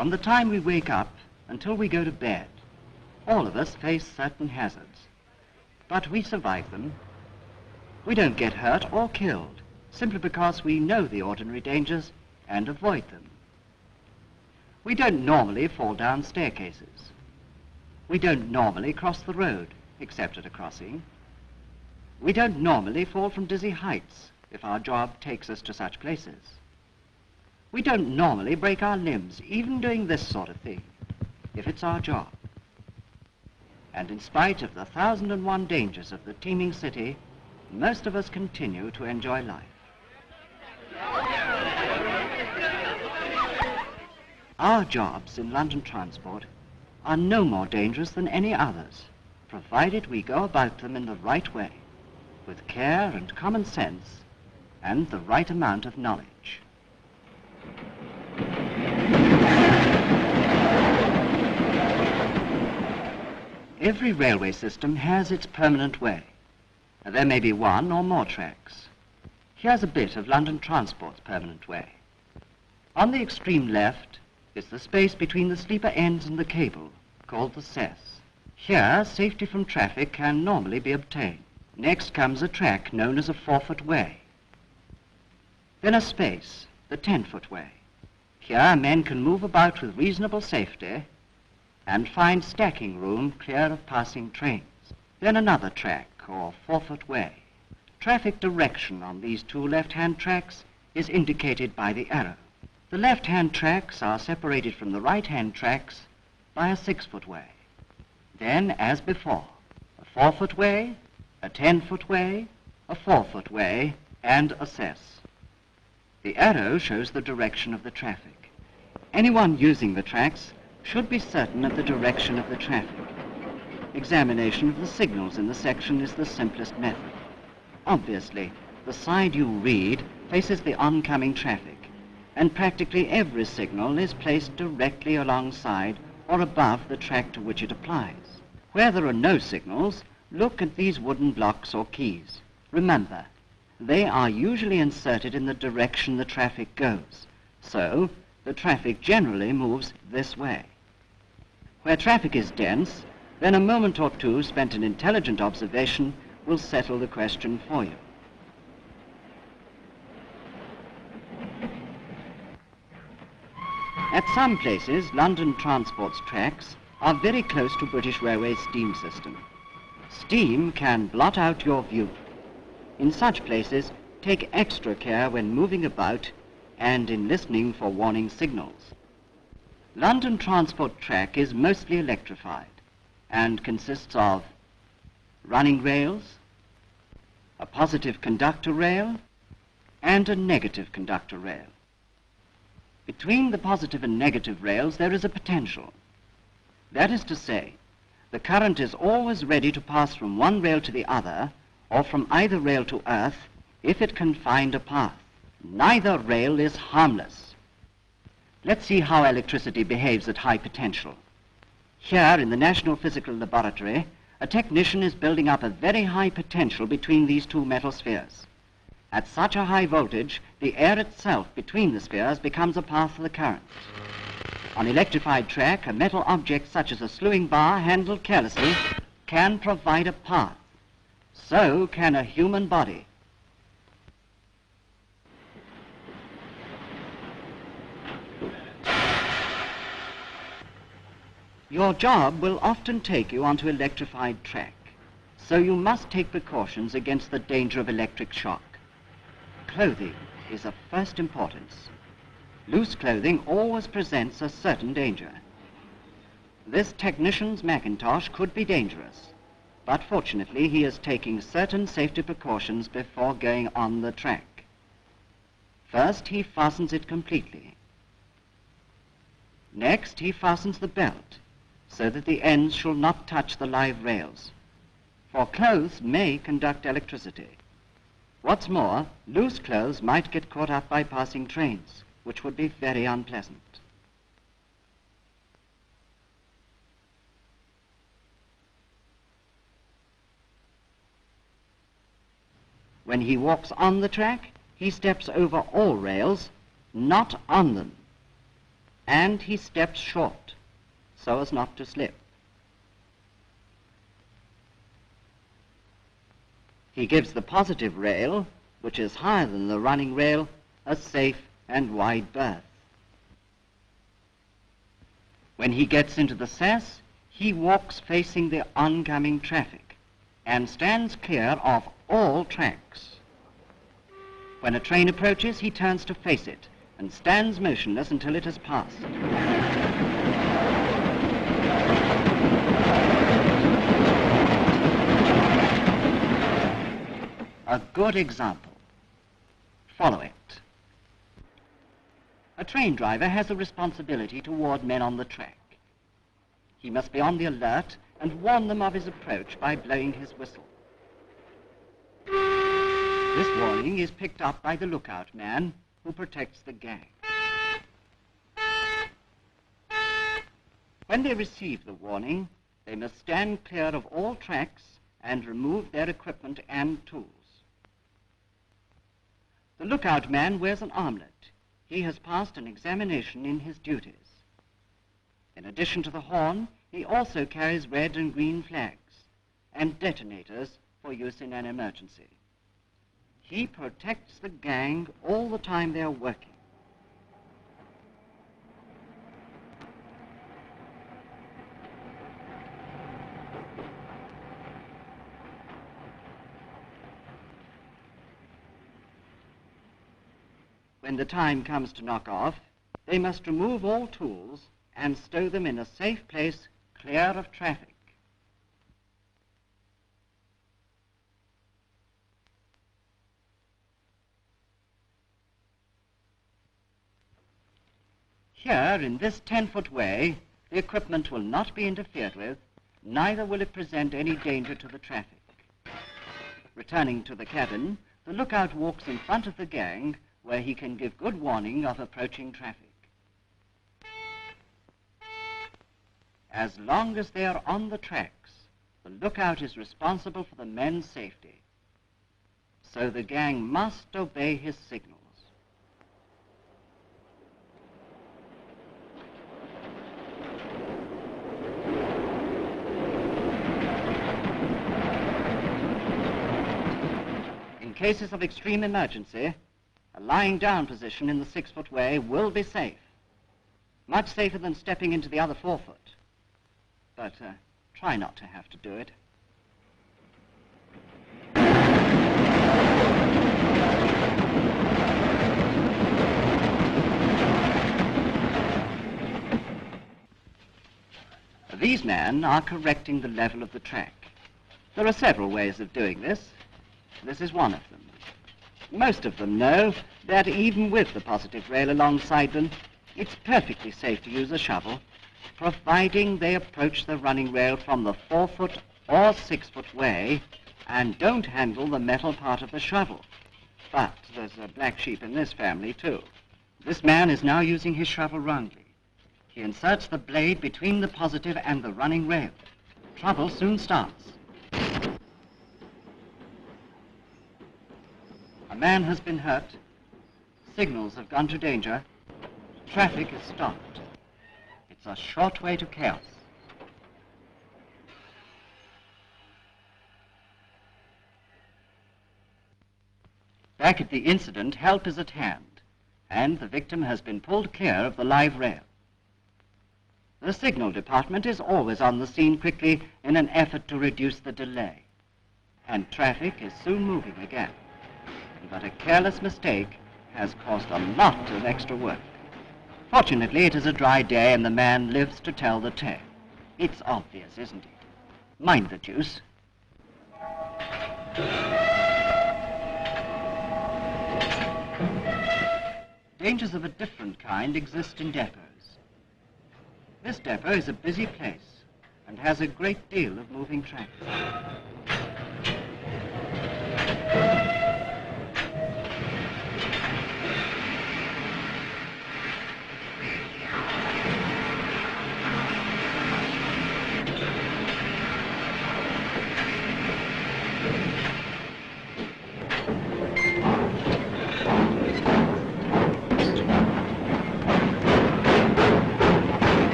From the time we wake up until we go to bed, all of us face certain hazards. But we survive them. We don't get hurt or killed, simply because we know the ordinary dangers and avoid them. We don't normally fall down staircases. We don't normally cross the road, except at a crossing. We don't normally fall from dizzy heights if our job takes us to such places. We don't normally break our limbs, even doing this sort of thing, if it's our job. And in spite of the 1,001 dangers of the teeming city, most of us continue to enjoy life. Our jobs in London transport are no more dangerous than any others, provided we go about them in the right way, with care and common sense, and the right amount of knowledge. Every railway system has its permanent way. There may be one or more tracks. Here's a bit of London Transport's permanent way. On the extreme left is the space between the sleeper ends and the cable, called the cess. Here, safety from traffic can normally be obtained. Next comes a track known as a 4-foot way. Then a space, the 10-foot way. Here, men can move about with reasonable safety and find stacking room clear of passing trains. Then another track, or 4-foot way. Traffic direction on these two left-hand tracks is indicated by the arrow. The left-hand tracks are separated from the right-hand tracks by a 6-foot way. Then, as before, a 4-foot way, a 10-foot way, a 4-foot way, and a cess. The arrow shows the direction of the traffic. Anyone using the tracks should be certain of the direction of the traffic. Examination of the signals in the section is the simplest method. Obviously, the side you read faces the oncoming traffic, and practically every signal is placed directly alongside or above the track to which it applies. Where there are no signals, look at these wooden blocks or keys. Remember, they are usually inserted in the direction the traffic goes, so the traffic generally moves this way. Where traffic is dense, then a moment or two spent in intelligent observation will settle the question for you. At some places, London Transport's tracks are very close to British Railway's steam system. Steam can blot out your view. In such places, take extra care when moving about and in listening for warning signals. London Transport track is mostly electrified and consists of running rails, a positive conductor rail, and a negative conductor rail. Between the positive and negative rails there is a potential. That is to say, the current is always ready to pass from one rail to the other, or from either rail to earth, if it can find a path. Neither rail is harmless. Let's see how electricity behaves at high potential. Here in the National Physical Laboratory, a technician is building up a very high potential between these two metal spheres. At such a high voltage, the air itself between the spheres becomes a path for the current. On electrified track, a metal object such as a slewing bar handled carelessly can provide a path. So can a human body. Your job will often take you onto electrified track, so you must take precautions against the danger of electric shock. Clothing is of first importance. Loose clothing always presents a certain danger. This technician's mackintosh could be dangerous, but fortunately he is taking certain safety precautions before going on the track. First, he fastens it completely. Next, he fastens the belt, so that the ends shall not touch the live rails, for clothes may conduct electricity. What's more, loose clothes might get caught up by passing trains, which would be very unpleasant. When he walks on the track, he steps over all rails, not on them. and he steps short so as not to slip. He gives the positive rail, which is higher than the running rail, a safe and wide berth. When he gets into the SAS, he walks facing the oncoming traffic and stands clear of all tracks. When a train approaches, he turns to face it and stands motionless until it has passed. A good example. Follow it. A train driver has a responsibility toward men on the track. He must be on the alert and warn them of his approach by blowing his whistle. This warning is picked up by the lookout man who protects the gang. When they receive the warning, they must stand clear of all tracks and remove their equipment and tools. The lookout man wears an armlet. He has passed an examination in his duties. In addition to the horn, he also carries red and green flags and detonators for use in an emergency. He protects the gang all the time they are working. When the time comes to knock off, they must remove all tools and stow them in a safe place clear of traffic. Here, in this 10-foot way, the equipment will not be interfered with, neither will it present any danger to the traffic. Returning to the cabin, the lookout walks in front of the gang, where he can give good warning of approaching traffic. As long as they are on the tracks, the lookout is responsible for the men's safety. So the gang must obey his signals. In cases of extreme emergency, a lying down position in the 6-foot way will be safe. Much safer than stepping into the other 4-foot. But try not to have to do it. These men are correcting the level of the track. There are several ways of doing this. This is one of them. Most of them know that even with the positive rail alongside them, it's perfectly safe to use a shovel, providing they approach the running rail from the 4-foot or 6-foot way and don't handle the metal part of the shovel. But there's a black sheep in this family, too. This man is now using his shovel wrongly. He inserts the blade between the positive and the running rail. Trouble soon starts. A man has been hurt. Signals have gone to danger. Traffic is stopped. It's a short way to chaos. Back at the incident, help is at hand, and the victim has been pulled clear of the live rail. The signal department is always on the scene quickly in an effort to reduce the delay, and traffic is soon moving again. But a careless mistake has caused a lot of extra work. Fortunately, it is a dry day and the man lives to tell the tale. It's obvious, isn't it? Mind the juice. Dangers of a different kind exist in depots. This depot is a busy place and has a great deal of moving traffic.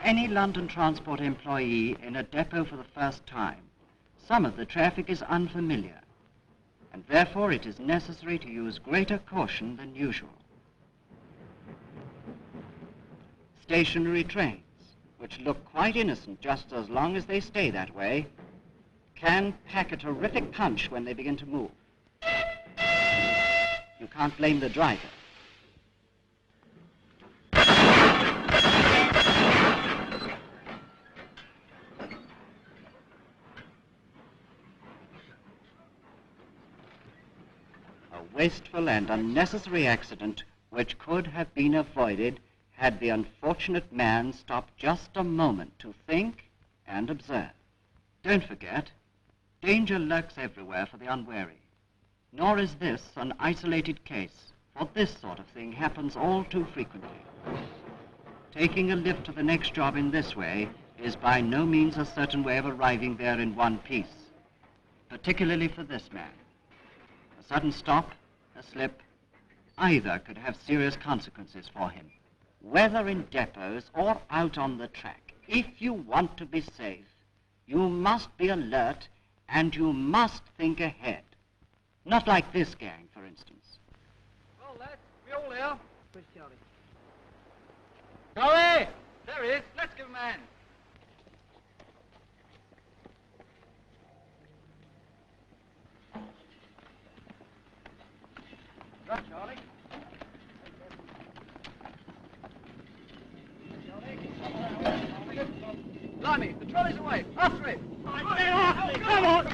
any London Transport employee in a depot for the first time, some of the traffic is unfamiliar, and therefore it is necessary to use greater caution than usual. Stationary trains, which look quite innocent just as long as they stay that way, can pack a terrific punch when they begin to move. You can't blame the driver. A wasteful and unnecessary accident which could have been avoided had the unfortunate man stopped just a moment to think and observe. Don't forget, danger lurks everywhere for the unwary. Nor is this an isolated case, for this sort of thing happens all too frequently. Taking a lift to the next job in this way is by no means a certain way of arriving there in one piece, particularly for this man. A sudden stop, a slip, either could have serious consequences for him. Whether in depots or out on the track, if you want to be safe, you must be alert and you must think ahead. Not like this gang, for instance. Well, lads, we all here. Where's Charlie? Charlie! There he is. Let's give him a hand. Right, Charlie. Blimey, the trolley's away. After it. Come on.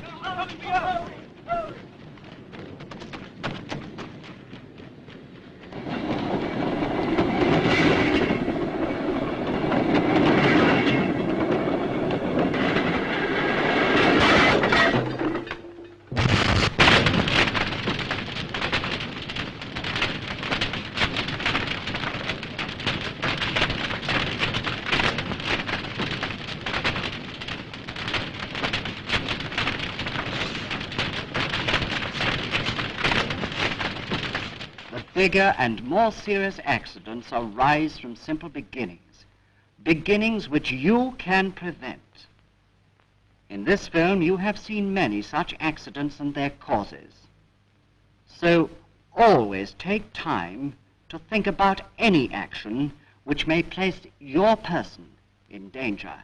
Bigger and more serious accidents arise from simple beginnings, beginnings which you can prevent. In this film, you have seen many such accidents and their causes. So always take time to think about any action which may place your person in danger.